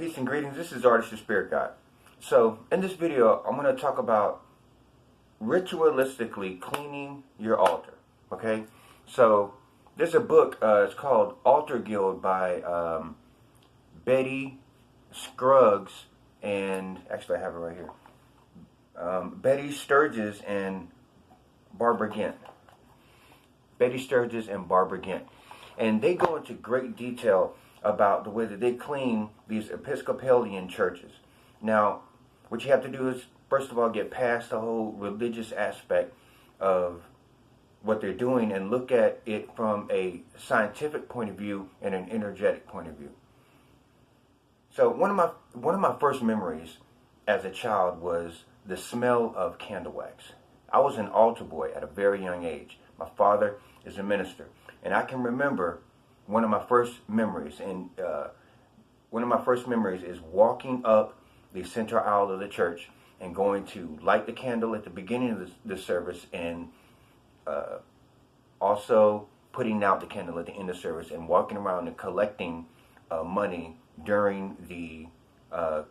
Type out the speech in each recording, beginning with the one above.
Peace and greetings. This is Artist, the Spirit Guide. So, in this video, I'm going to talk about ritualistically cleaning your altar. Okay? So, there's a book, it's called Altar Guild by Betty Scruggs and, actually I have it right here, Betty Sturgis and Barbara Gent. Betty Sturgis and Barbara Gent. And they go into great detail about the way that they clean these Episcopalian churches. Now, what you have to do is, first of all, get past the whole religious aspect of what they're doing and look at it from a scientific point of view and an energetic point of view. So one of my first memories as a child was the smell of candle wax. I was an altar boy at a very young age. My father is a minister, and I can remember one of my first memories, and one of my first memories is walking up the center aisle of the church and going to light the candle at the beginning of the service, and also putting out the candle at the end of the service, and walking around and collecting money during the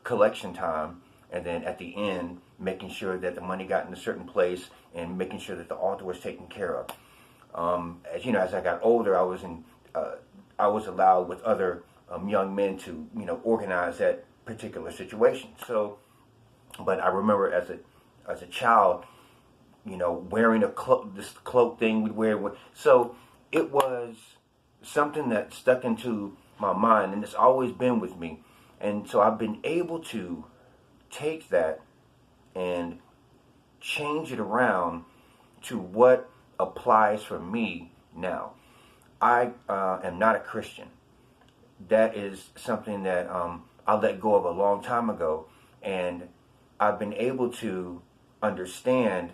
collection time, and then at the end making sure that the money got in a certain place and making sure that the altar was taken care of. As you know, as I got older, I was allowed with other young men to, organize that particular situation. So, but I remember as a child, wearing this cloak thing we'd wear. So it was something that stuck into my mind, and it's always been with me. And so I've been able to take that and change it around to what applies for me now. I am not a Christian. That is something that I let go of a long time ago, and I've been able to understand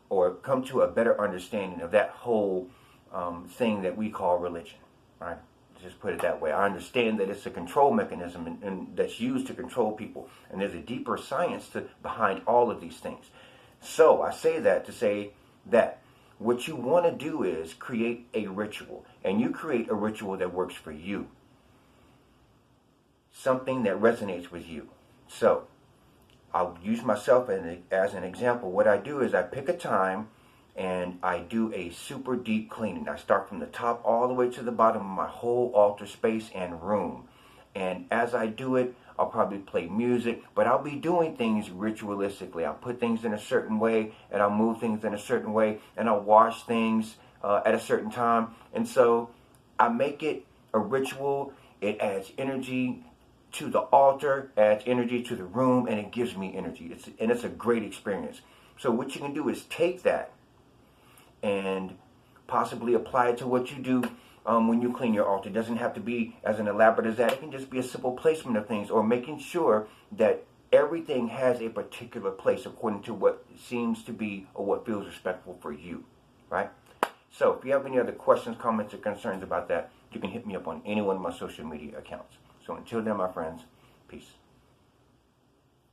or come to a better understanding of that whole thing that we call religion, right? Just put it that way. I understand that it's a control mechanism and that's used to control people, and there's a deeper science behind all of these things. So I say that to say that what you want to do is create a ritual, and you create a ritual that works for you. Something that resonates with you. So, I'll use myself as an example. What I do is I pick a time and I do a super deep cleaning. I start from the top all the way to the bottom of my whole altar space and room. And as I do it, I'll probably play music, but I'll be doing things ritualistically. I'll put things in a certain way, and I'll move things in a certain way, and I'll wash things at a certain time. And so I make it a ritual. It adds energy to the altar, adds energy to the room, and it gives me energy. It's a great experience. So what you can do is take that and possibly apply it to what you do when you clean your altar. It doesn't have to be as an elaborate as that. It can just be a simple placement of things, or making sure that everything has a particular place according to what seems to be or what feels respectful for you, right? So if you have any other questions, comments, or concerns about that, you can hit me up on any one of my social media accounts. So until then, my friends, peace.